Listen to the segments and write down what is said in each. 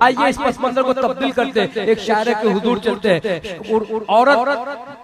आइए इस पस मंजर को तब्दील करते हैं, एक शायर के हुजूर चलते हैं। औरत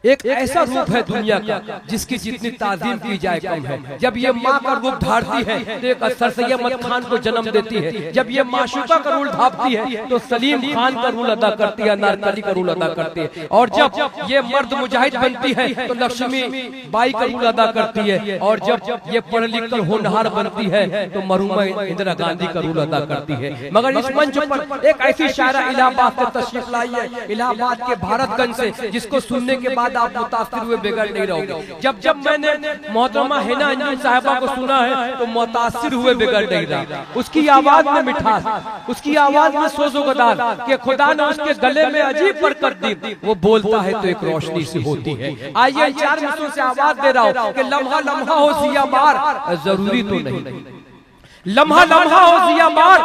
एक ऐसा रूप है दुनिया का जिसकी जितनी ताजीम की जाए कम है। जब ये माँ का रूप धारती है तो एक सरसैयद अहमद खान को जन्म देती है। जब ये माशूका का रोल ढापती है तो सलीम खान का रोल अदा करती है, अनारकली का रोल अदा करती है। और जब ये मर्द मुजाहिद बनती है तो लक्ष्मी बाई का रोल अदा करती है। और जब ये पढ़ लिख कर होनहार बनती है तो मरहुमा इंदिरा गांधी का रोल अदा करती है। मगर इस मंच पर एक ऐसी शायरा इलाहाबाद से तशरीफ लाई है, इलाहाबाद के भारतगंज से, जिसको सुनने के बाद आप मुतासिर हुए बगैर नहीं रहोगे। जब मैंने मोहतरमा हिना अंजुम साहिबा को सुना है तो मुतासिर हुए बगैर नहीं रहा। उसकी आवाज में मिठास, उसकी आवाज में सोज़ोगदार कि खुदा ने उसके गले में अजीब बरकत दी। वो बोलता है तो एक रोशनी सी होती है। आइए 4 मिनटों से आवाज दे रहा हूँ कि लम्हा लम्हा हो जिया बार, जरूरी तो नहीं। लम्हा लम्हा हो जिया बार,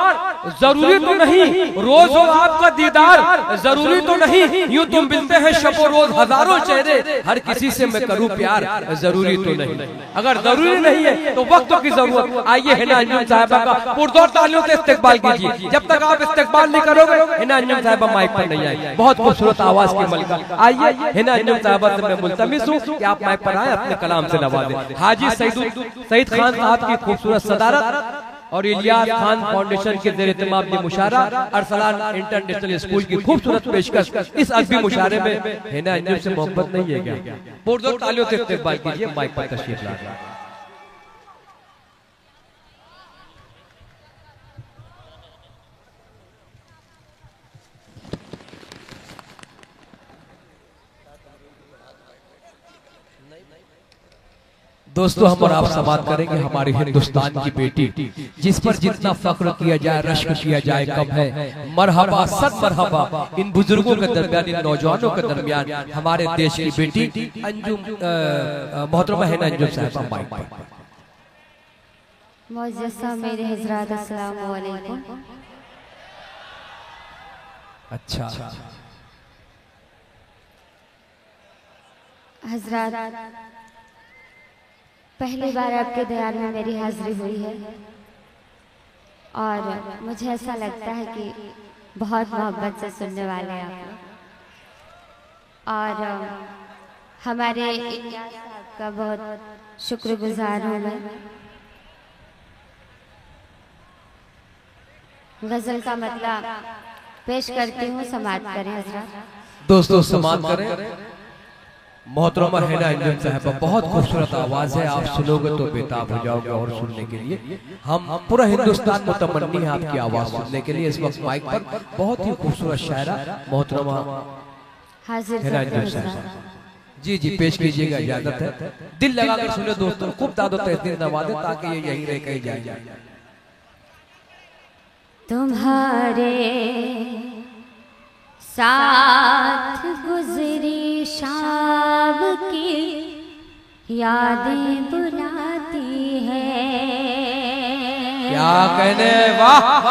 जरूरी तो नहीं। रोज हो आपका दीदार, जरूरी तो नहीं। यूं तुम मिलते हैं शबो रोज हजारों चेहरे, हर किसी से मैं करूं प्यार, जरूरी तो नहीं। अगर जरूरी नहीं है तो वक्त की जरूरत। आइए हिना अंजुम साहिबा का पुरजोर तालियों से इस्तकबाल कीजिए। जब तक आप इस्तकबाल नहीं करोगे हिना अंजुम साहिबा माइक पर नहीं आएगी। बहुत खूबसूरत आवाज की मलिका। आइए हिना अंजुम साहिबा से मैं मुल्तमिस हूँ कि आप माइक पर आए, अपने कलाम से नवाजें। हाजी सईद खान साहब की खूबसूरत सदारत और इलियास खान फाउंडेशन के जेर एहतमाम ये मुशायरा अरसलान इंटरनेशनल स्कूल की खूबसूरत पेशकश। इस अदबी मुशायरे में हिना अंजुम से मोहब्बत नहीं है क्या? पुरजोर तालियों से इस्तकबाल कीजिए। माइक पर तशरीफ लाइए। दोस्तों हम और आप समाप्त करेंगे हमारे हिंदुस्तान की बेटी, जिस पर जितना फख्र किया जाए, रश्क किया जाए कम है। मरहबा सद मरहबा इन बुजुर्गों के दरमियान, इन नौजवानों के दरमियान हमारे देश की बेटी अंजुम मोहतरमा हिना अंजुम साहिबा माइक पर। मुअज़्ज़ज़ा मेरे हज़रात अस्सलामु अलैकुम। अच्छा हज़रात, पहली बार आपके दयार में मेरी हाजिरी हुई है और मुझे ऐसा लगता है कि बहुत मोहब्बत से सुनने वाले आप। और हमारे इलियास साहब का बहुत शुक्रगुजार हूँ मैं। गजल का मतलब पेश करती हूँ, समाअत करें हज़रात। दोस्तों समाअत करें। मोहतरमा हिना अंजुम साहिबा, बहुत खूबसूरत आवाज है, आप सुनोगे तो बेताब हो जाओगे और सुनने के लिए। हम पूरा हिंदुस्तान मुतमन्नी है आपकी आवाज सुनने के लिए। इस वक्त माइक पर बहुत ही खूबसूरत शायरा मोहतरमा हिना अंजुम साहिबा। जी जी पेश कीजिएगा, इजाजत है। दिल लगा कर सुने दोस्तों, खूब दादो तहसीर नवाजे ताकि ये यही रह कहीं जाए। तुम्हारे साथ गुजरी शाम की यादें बुलाती है। क्या कहने, वाह।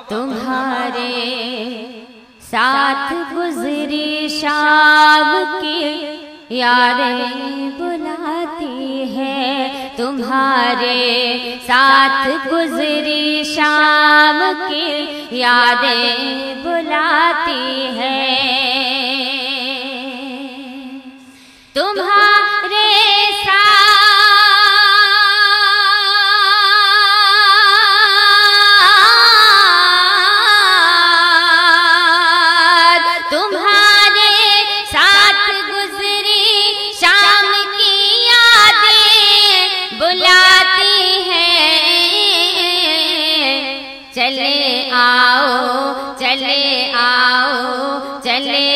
तुम्हारे साथ गुजरी शाम की यादें बुलाती है। तुम्हारे साथ गुजरी शाम की यादें बुलाती है। तुम्हारे साथ गुजरी शाम की यादें बुलाती है। चले आओ चले आओ चले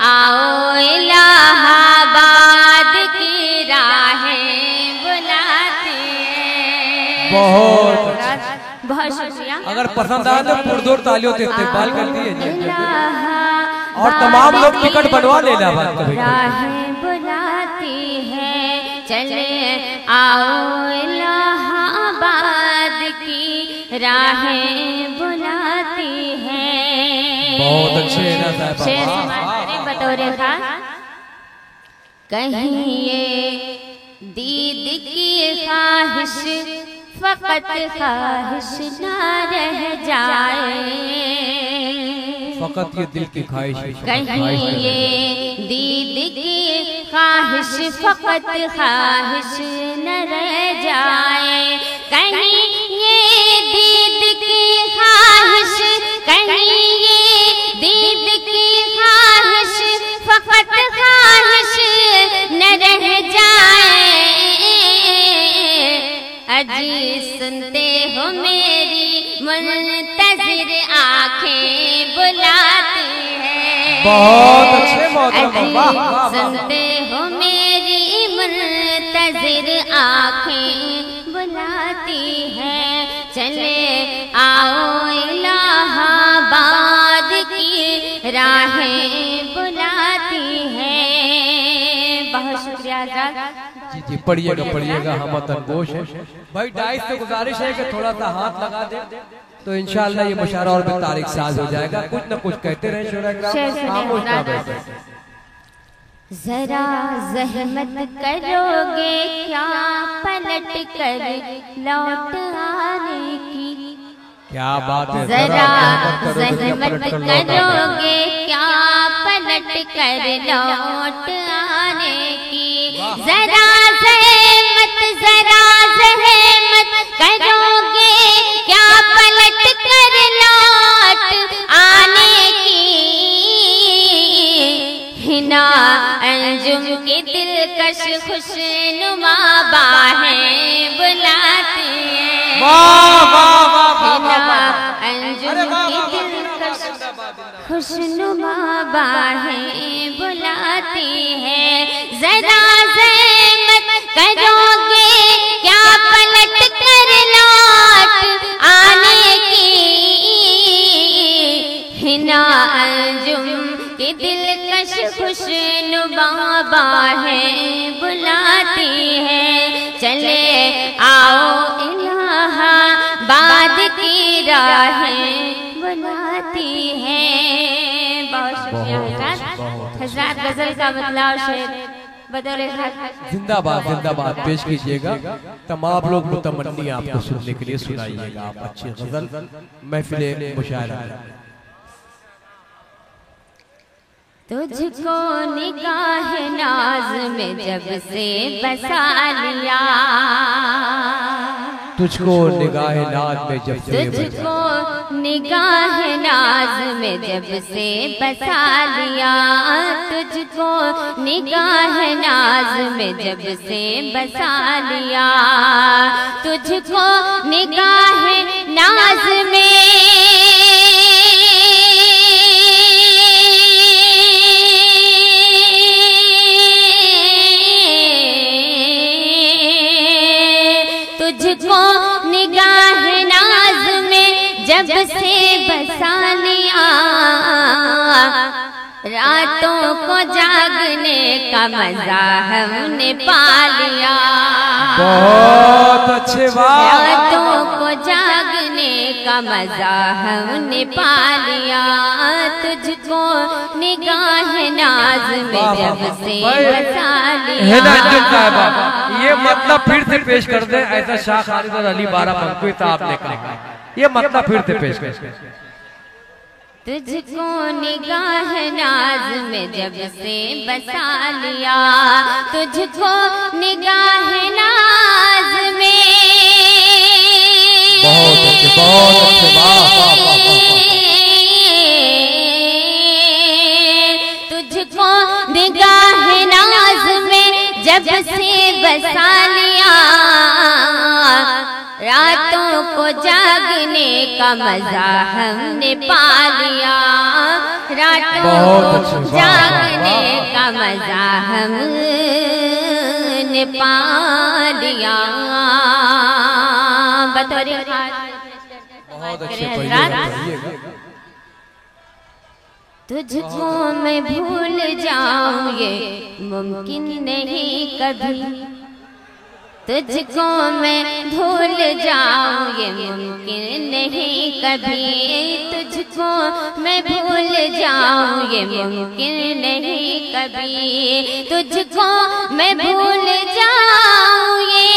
आओ, इलाहाबाद की राहें बुलाती है। बहुत शुक्रिया। अगर पसंद आए तो पुरजोर तालियों से इस्तकबाल कर दिए और तमाम लोग टिकट बनवा लेना। राहें बुलाती है, चले आओ इलाहाबाद की राहें बुलाती है। बहुत अच्छे शेर समारे बतौरे खास। कहीं ये दीद की ख्वाहिश फकत ख्वाहिश ना रह जाए, फकत ये दिल की ख्वाहिश, कहीं ये दीद की ख्वाहिश फकत ख्वाहिश न रह जाए, कहीं ये दीद की ख्वाहिश, कहीं ये दीद की ख्वाहिश फकत ख्वाहिश न रह जाए। अजी सुनते हो मेरी मुंतज़िर आंखें बुलाती हैं, बहुत अच्छे मोहतरमा, सुनते हो मेरी मुंतज़िर आंखें बुलाती हैं, चले आओ इलाहाबाद की राहें बुलाती हैं। बहुत शुक्रिया आजाद जी जी, पढ़िएगा हम तनगोश है भाई। डाइस से गुजारिश है कि थोड़ा सा हाथ लगा दे तो इंशाअल्लाह ये मुशायरा और भी तारीख साज हो जाएगा। कुछ न कुछ कहते रहे खामोश ना बैठे। जरा ज़हमत करोगे क्या पलट कर लौट आने की, क्या बात है, जरा ज़हमत करोगे क्या पलट कर लौट आने की, जरा ज़हमत करोगे क्या पलट कर लौट आने की, हिना अंजुम की दिलकश खुशनुमा बाहें बुलाती हैं, हिना अंजुम की दिलकश खुशनुमा बाहें बुलाती हैं, जरा ज़हमत करोगे क्या पलट कर लौट आने की, हिना अंजुम की दिलकश खुशनुमा बाहें बुलाती हैं, चले आओ इलाहाबाद की राहें बुलाती हैं। बहुत शुक्रिया हज़रात, गजल का मतलब शेर बदौले जिंदाबाद जिंदाबाद पेश कीजिएगा। तमाम लोग मुतमन्नी आपको सुनने के लिए सुनाइएगा आप अच्छी गजल महफिल मुशायरा। तुझको निगाह नाज में जब से बसा लिया, तुझको निगाह नाज में जब से, तुझको निगाह नाज में जब से बसा लिया, तुझको निगाह नाज में जब से बसा लिया, तुझको निगाह नाज में निगाह नाज में जब से बसा लिया, रातों को जागने का मजा हमने पा लिया, बहुत अच्छे बात, रातों को जागने का मजा हमने पा लिया, तुझको निगाह नाज में जब से बसा लिया। ये मतलब फिर से पेश कर दे, ऐसा शाह खालिद और अली बारा पंखुई साहब ने कहा, ये मतलब फिर से पेश कर। तुझको निगाह नाज में जब से बसा लिया, तुझको निगाह नाज में, बहुत अच्छे तुझको निगाह नाज में जब से बसा लिया, रातों को जागने का मजा हमने पा लिया, रातों को जागने का मजा हमने पा लिया। बतौर तुझको मैं भूल जाऊं ये मुमकिन नहीं कभी, तुझको मैं भूल जाऊं ये मुमकिन नहीं कभी, तुझको मैं भूल जाऊं ये मुमकिन नहीं कभी, तुझको मैं भूल जाऊं ये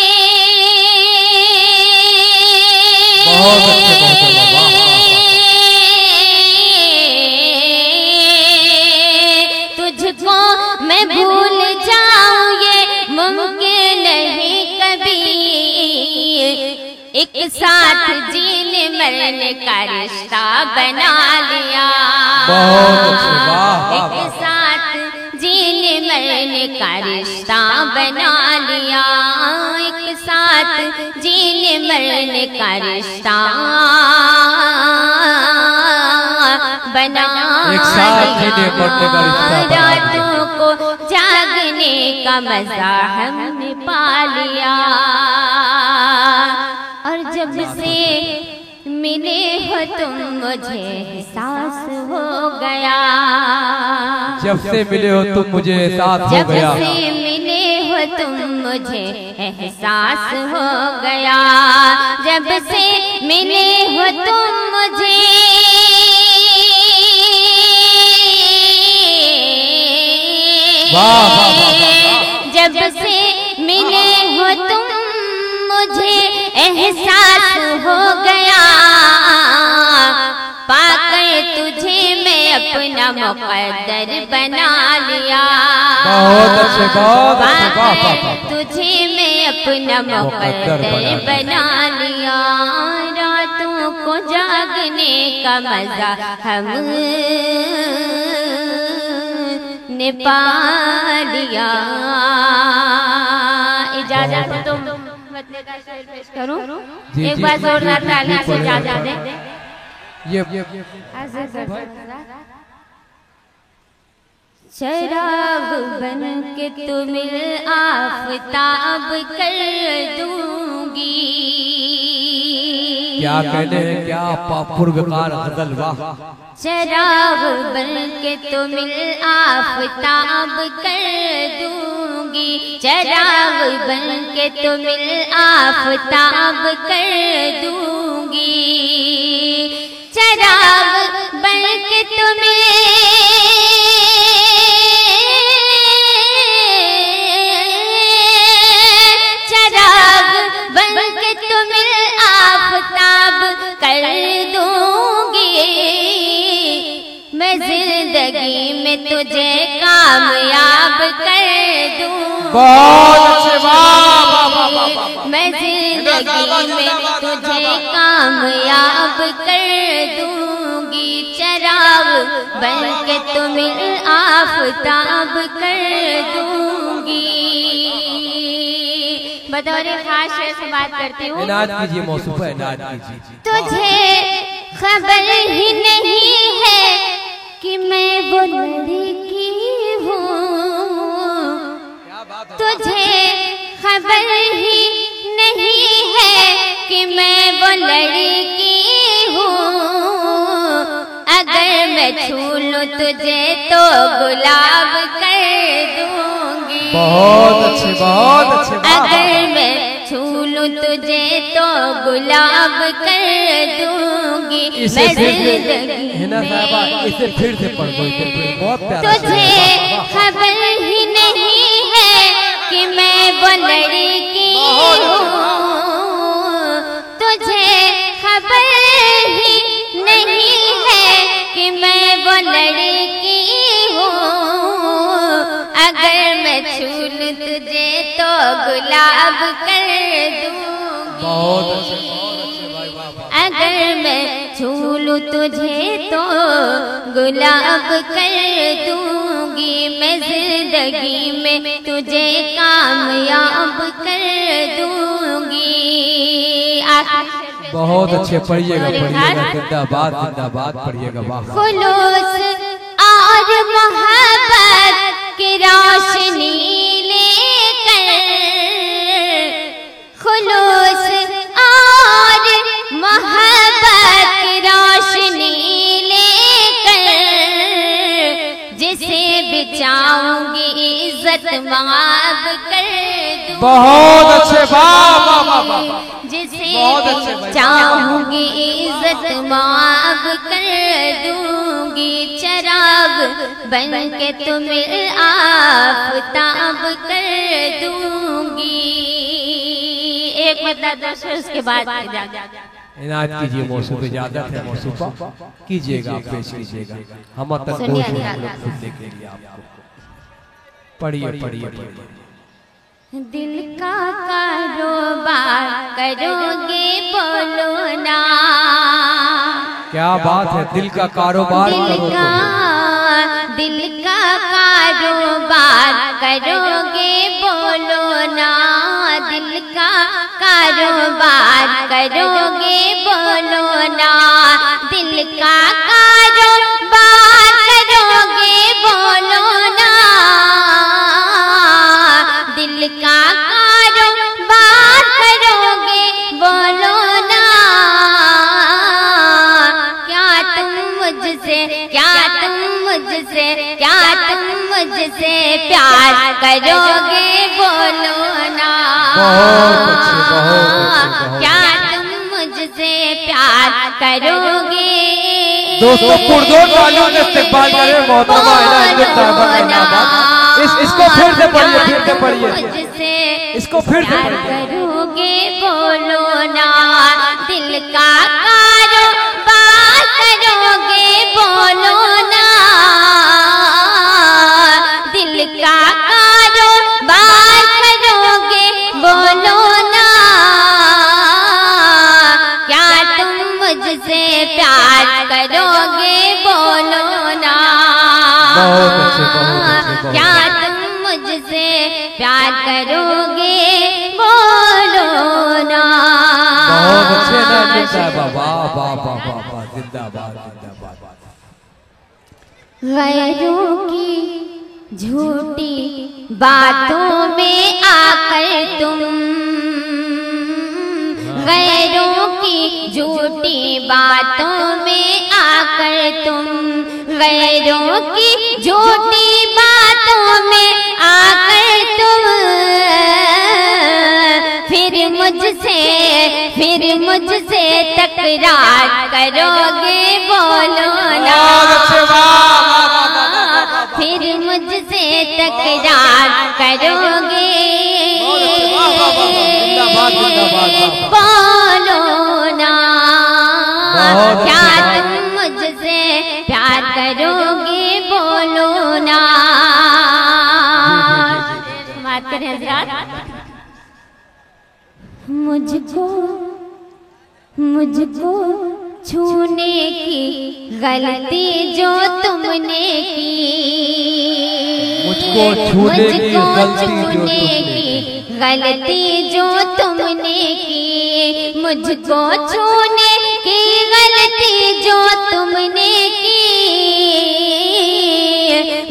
तुझको मैं भूल जाऊं ये मुमकिन नहीं कभी, एक साथ जीने मरने का रिश्ता बना लिया। एक साथ जीने मरने का रिश्ता बना लिया, एक साथ जीने मरने का रिश्ता बना लिया। रातों को जागने का मजा हमने पा लिया, और जब से मिले हो तुम मुझे एहसास हो गया। जब से मिले हो तुम मुझे एहसास हो गया। जब से मिले हो तुम मुझे एहसास हो गया। जब से मिले हो तुम मुझे जब से मिले हो तुम मुझे एहसास हो गया। पाकर तुझे मैं अपना मुक़द्दर बना लिया। बहुत अच्छे, बहुत अच्छे, पाकर तुझे मैं अपना मुक़द्दर बना लिया। रातों को जागने का मजा हम ने पा लिया। इजाजत है तुम करूं? एक बार जोरदार ताली से इजाजत दे। चराग बन के तुम्हें आफताब कर दूंगी। क्या कहने हैं, क्या पूर्वकार गजल, वाह। चराग बन के तुम्हें आफताब कर दूंगी। चराग बन के तुम्हें आफताब कर दूंगी। चराग बन के तुम्हें चराग बन के तुम्हें आफताब कर दूंगी। मैं जिंदगी में तुझे कामयाब कर दूंगी। बहुत अच्छे, मैं जिंदगी में तुझे कामयाब कर दूंगी। चराग बन के तुम्हें आफताब कर दूंगी। बतौर खास शेर से बात करती हूँ। इनाद कीजिए मौसूफ है, इनाद कीजिए। तुझे खबर ही नहीं है कि मैं वो लड़की हूँ। तुझे खबर ही नहीं है कि मैं वो लड़की हूँ। अगर मैं छू लूं तुझे तो गुलाब कर दूंगी। बहुत अच्छे, बहुत अच्छे। अगर मैं छू लूं तुझे तो गुलाब कर दूंगी। मैं जिंदगी इसे फिर से पढ़ दो, बहुत प्यारा। तुझे खबर ही नहीं है कि मैं वो लड़की हूँ। तुझे खबर ही नहीं है कि मैं वो लड़की हूँ। अगर मैं छू लूं तुझे तो गुलाब कर दूंगी। बहुत अच्छे, भाई, अगर मैं छू लूं तुझे तो गुलाब कर दूंगी। मैं जिंदगी में तुझे कामयाब कर दूंगी। बहुत अच्छे, पढ़िएगा, पढ़िएगा। जिंदाबाद, जिंदाबाद, पढ़िएगा, वाह। खुलूस और मोहब्बत की रोशनी लेकर, खुलूस और मोहब्बत की रोशनी लेकर, जिसे बिचाऊंगी इज्जत माफ कर दूंगी। बहुत अच्छे, वाह, वाह, वाह, वाह। जिसे चाहूंगी इज्जत माफ कर दूंगी। चराग बन के तुम्हें आफताब कर दूंगी। एक मतलब दूसरे उसके बाद इनायत कीजिए मौसू पे इजाजत है, मौसूफा कीजिएगा, पेश कीजिएगा। हम तक खुद देखेंगे आपको। पढ़िए पढ़िए पढ़िए। दिल का कारोबार करोगे बोलो ना। क्या बात है, दिल का कारोबार दिल का कारोबार करोगे बोलो ना। दिल का कारोबार करोगे बोलो ना। दिल का कारोबार करोगे बोलो ना। दिल का कारोबार करोगे बोलो ना। क्या तुम मुझसे प्यार करोगे बोलो ना। क्या तुम मुझसे प्यार करोगे। दोस्तों पुरजोर तालियों से इस्तेमाल करें मोहतरमा इनायत साहिबा का नाम। इसको फिर से पढ़िए, इसको फिर से करोगे बोलो ना। दिल का कारोबार करोगे बोलो ना। दिल का कारोबार करोगे बोलो ना। क्या तुम मुझसे प्यार करोगे बोलो ना। क्या तुम मुझसे प्यार करोगे बोलो ना। बहुत अच्छे इनायत साहिबा, वाह वाह वाह वाह, जिंदाबाद जिंदाबाद। गैरों की झूठी बातों में आकर तुम। गैरों की झूठी बातों में आकर तुम। गैरों की झूठी बातों में आकर तुम। फिर मुझसे तकरार करोगे बोलो ना। फिर मुझसे तकरार करोगे बोलो ना। क्या तुम मुझसे प्यार करोगे बोलो ना। बात करें हज़रात। मुझको छूने की गलती जो तुमने की। मुझको छूने की गलती जो तुमने की। मुझको छूने की गलती जो तुमने की।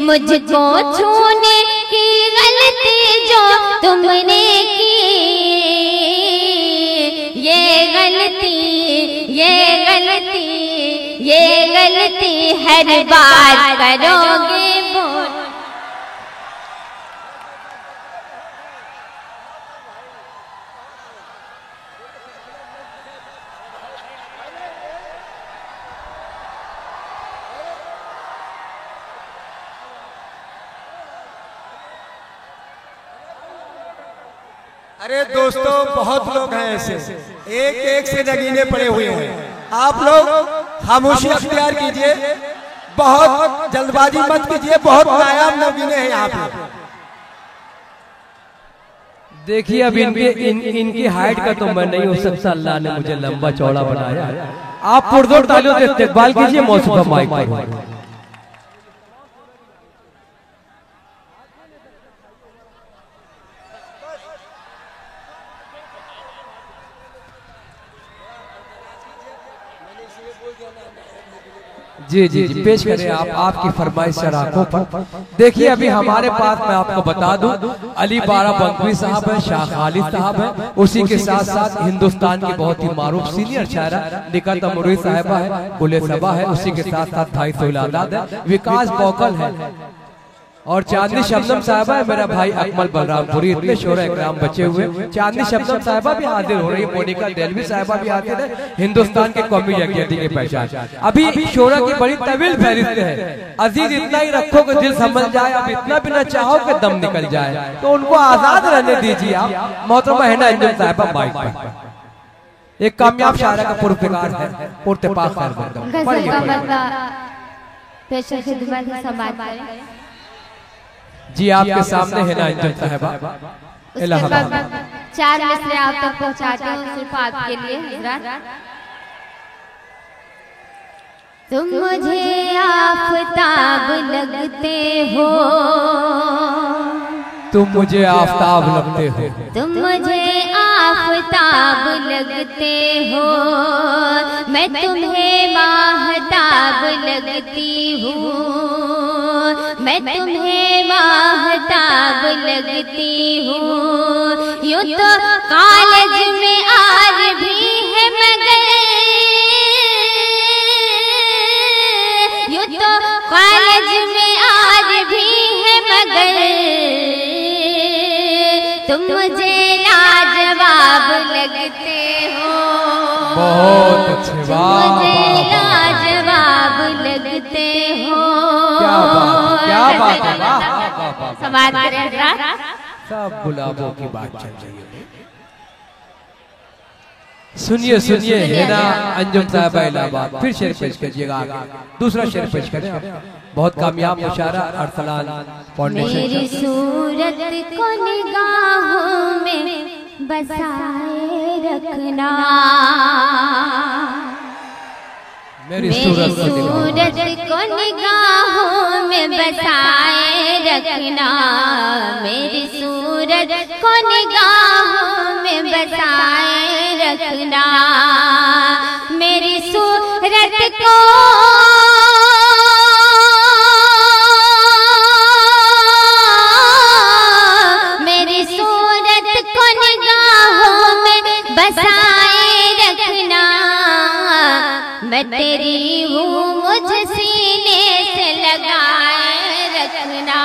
मुझको छूने की गलती जो तुमने की। ये गलती हर बार करोगे बोल। अरे दोस्तों बहुत लोग हैं ऐसे, एक एक से नगीने पड़े हुए हैं। आप लोग खामोशी अख्तियार कीजिए, बहुत जल्दबाजी मत कीजिए, बहुत नायाब नगीने हैं यहाँ पे। देखिए अब इनकी हाइट का तो मैं नहीं हो सकता, अल्लाह ने मुझे लंबा चौड़ा बनाया। आप पुरजोर तालियों से इस्तेकबाल कीजिए मौसूफा माइक पर। जी जी जी पेश करें आप, आपकी फरमाइश शराकों पर। देखिए अभी हमारे पास मैं आपको बता दूं अली बारा बंकवी साहब है, शाह खालिद साहब है, उसी के साथ साथ हिंदुस्तान की बहुत ही मारूफ सीनियर शायरा निकत अमरूई साहिबा है, गुले सबा है, उसी के साथ साथ भाई सोहिलादाद है, विकास बौकल है और चांदनी शबनम साहिबा है, मेरा भाई अकमल बलरामपुरी। इतने शोरा इकराम बचे हुए। चांदनी शबनम साहिबा भी हाजिर हो रही है, मोनिका देलवी साहिबा भी हाजिर है, हिंदुस्तान के कौमी यकजहती की पहचान। अभी शोरा की बड़ी तवील फहरिस्त है। अजीज इतना ही रखो कि दिल समझ जाए, अब इतना भी न चाहो कि दम निकल जाए, तो उनको आजाद रहने दीजिए। आप मोहतरमा हिना अंजुम साहिबा माइक पर। एक कामयाब शायरा का पुरस्कार है पुरतपाक खैर बंदा। गजल का बंदा पेशा खिदमत समाज करें। जी आपके सामने है ना अंजुम साहिबा इलाहाबाद। 4 मिसरे आप तक पहुंचाते हूँ सिर्फ आपके लिए हजरत। तुम मुझे आफताब लगते हो, तुम मुझे आफताब लगते हो, तुम मुझे आफताब लगते हो, मैं तुम्हें माहताब लगती हूँ, मैं तुम्हें माहताब लगती हूँ। यूं तो कॉलेज में आज भी है मगर, यूं तो कॉलेज में आज भी है मगर, तुम मुझे लाजवाब लगते हो। बहुत अच्छे, वाह मुझे लाजवाब लगते हो। क्या बात है, वाह समाज करें हजरत। सब गुलाबों की बात चल रही है। सुनिए सुनिए है ना अंजुम साहिबा इलाहाबाद, फिर शेर पेश कीजिएगा आगे, दूसरा शेर पेश करें। बहुत कामयाब मुशायरा अरसलान फाउंडेशन। मेरी सूरत को निगाहों में बसाए रखना, मेरी मेरी सूरत सूरत को निगाहों में बसाए रखना, मेरी सूरत को निगाहों में बसाए रखना, मेरी सूरत को मेरी सूरत को निगाहों में बसाए रखना, मैं तेरी हूँ मुझ सीने से लगाए रखना,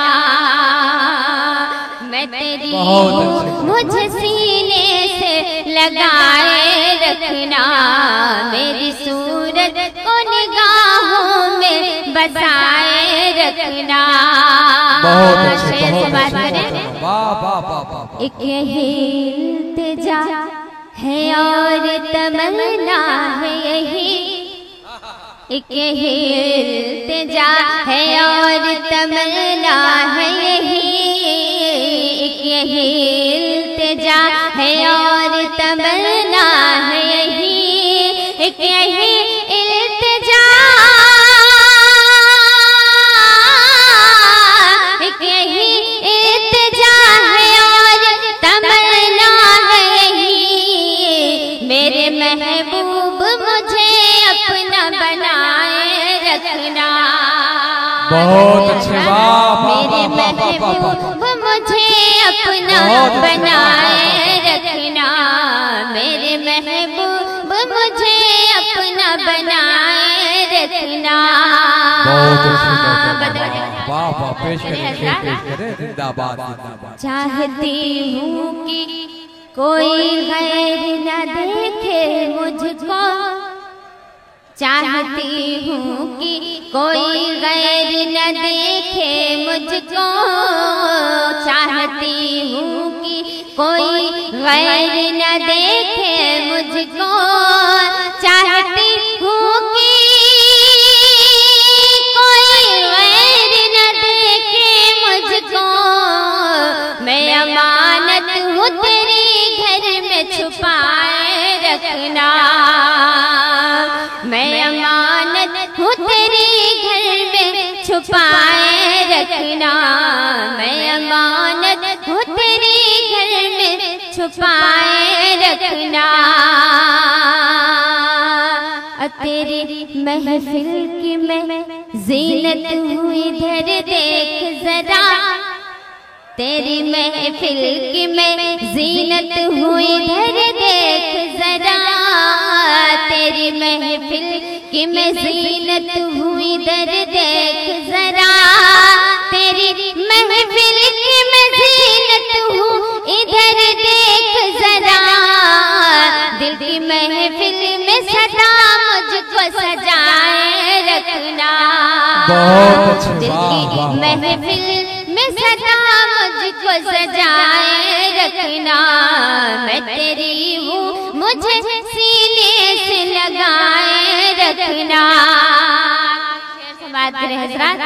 मैं तेरी हूँ मुझ सीने से लगाए रखना, मेरी सूरत को निगाहों में बसाए रखना। बहुत अच्छे, शेर से बात करें। वाह वाह वाह वाह। एक यही इल्तिजा है और तमन्ना है यही, एक यही इल्तिजा है और तमन्ना है यही, एक यही इल्तिजा है और तमन्ना है यही, एक यही इल्तिजा, एक यही इल्तिजा है और तमन्ना है यही, मेरे महबूब मुझे अपना बनाए रखना। बहुत अच्छे, वाह मेरे महबूब मुझे अपना बनाए रखना, मेरे महबूब मुझे अपना बनाए रखना। वाह वाह, पेश करें जिंदाबाद जिंदाबाद। चाहती हूँ कि कोई गैर न देखे मुझको, चाहती हूँ कि कोई गैर न देखे मुझको, चाहती हूँ कि कोई गैर न देखे मुझको, चाहती हूँ कि कोई गैर न देखे मुझको, मैं अमानत हूँ तेरी घर में छुपाए रखना, मैं अमानत हूँ तेरी घर में छुपाए रखना, मैं अमानत हूँ तेरी घर में छुपाए रखना। तेरी महफिल की मैं जीनत हूँ इधर देख जरा, तेरी महफिल की मैं जीनत हूँ इधर देख जरा, तेरी महफिल की मैं जीनत हूँ इधर देख जरा, तेरी महफिल की मैं जीनत हूँ इधर देख जरा, दिल की महफिल में सदा मुझको सजाए रखना। बहुत अच्छे, दिल वाह की वाह वाह। महफिल में सदा मुझको सजाए रखना, मैं तेरी हूँ मुझे सीने से लगाए रखना। बात करें हजरत,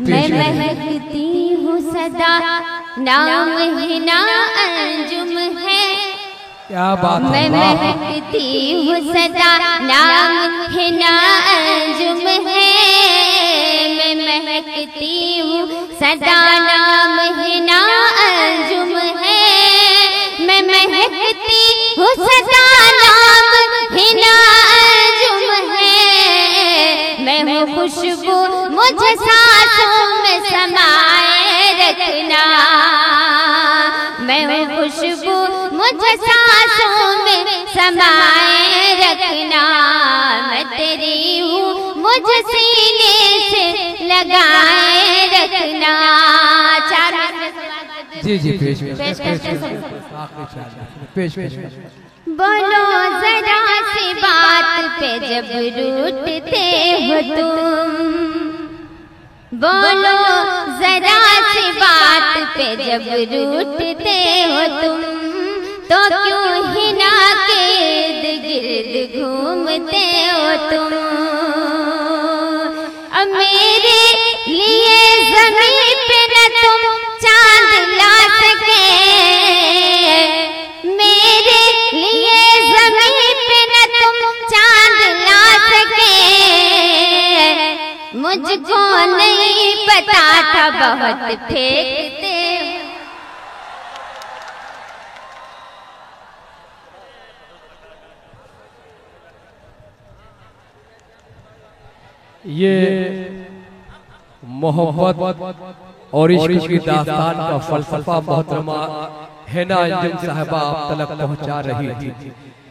मैं महकती हूँ सदा, नाम है ना अंजुम है। क्या बात है, मैं महकती हूँ सदा, नाम है ना अंजुम है। मैं महकती हूँ सदा, नाम है ना अंजुम है। मैं महकती हूँ सदा, नाम है ना अंजुम है। मैं हूँ खुशबू मुझे सांसों में समाए रखना, मैं हूँ खुशबू मुझे सांसों में समाए रखना। मैं तेरी हूँ मुझे सीने से लगाए रखना। चार जी जी पेश बोलो जरा सी बात पे जब रूठते हो तुम, बोलो जरा सी बात पे जब रूठते हो तुम, तो क्यों हिना के इर्द गिर्द घूमते हो तुम। अब मेरे लिए ज़मीन पे न तुम चांद ला सके, मेरे लिए ज़मीन पे न तुम चांद ला सके। मुझको नहीं पता था बहुत फेंकते। ये मोहब्बत और इश्क की दास्तान का फलसफा मोहतरमा हिना अंजुम साहिबा आप तक पहुंचा रही थी।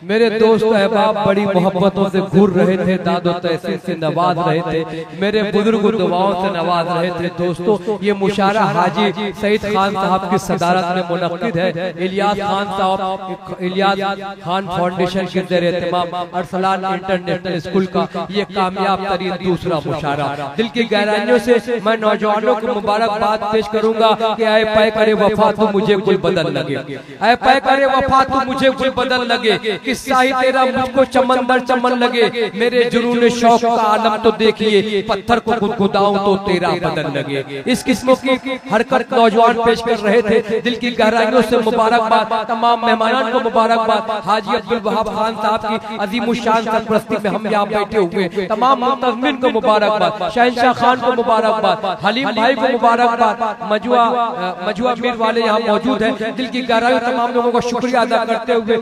मेरे दोस्त अहबाब बड़ी मोहब्बतों से घूर रहे थे, दादो तहसीन से नवाज रहे थे, मेरे बुजुर्ग दुआओं से नवाज रहे थे। दोस्तों ये मुशारा हाजी सईद खान साहब की सदारत में मुनक्किद है। इलियास खान साहब, इलियास खान फाउंडेशन के ज़रिए एहतमाम अरसलान इंटरनेशनल स्कूल का ये कामयाब तरीन दूसरा मुशारा। दिल की गहराइयों से मैं नौजवानों को मुबारकबाद पेश करूंगा कि आए पाए करे वफा तो मुझे गुल बदल लगे, आए पाए करे वफा तो मुझे गुल बदल लगे। किस्सा ही तेरा मुझको चमंदर चमन लगे, मेरे जुनून शौक का आलम तो देखिए, पत्थर को गुदगुदाऊं तो तेरा बदन लगे। इस किस्म की हरकत नौजवान पेश कर रहे थे। दिल की गहराइयों से मुबारकबाद, तमाम मेहमानों को मुबारकबाद। हाजी अब्दुल वहाब खान साहब की अजीमुशान सरपरस्ती में हम यहाँ बैठे हुए, तमाम मुंतज़मीन को मुबारकबाद, शहंशाह खान को मुबारकबाद, हलीम भाई को मुबारकबाद, मजुआ मीर वाले यहाँ मौजूद हैं। दिल की गहराइयों तमाम लोगों का शुक्रिया अदा करते हुए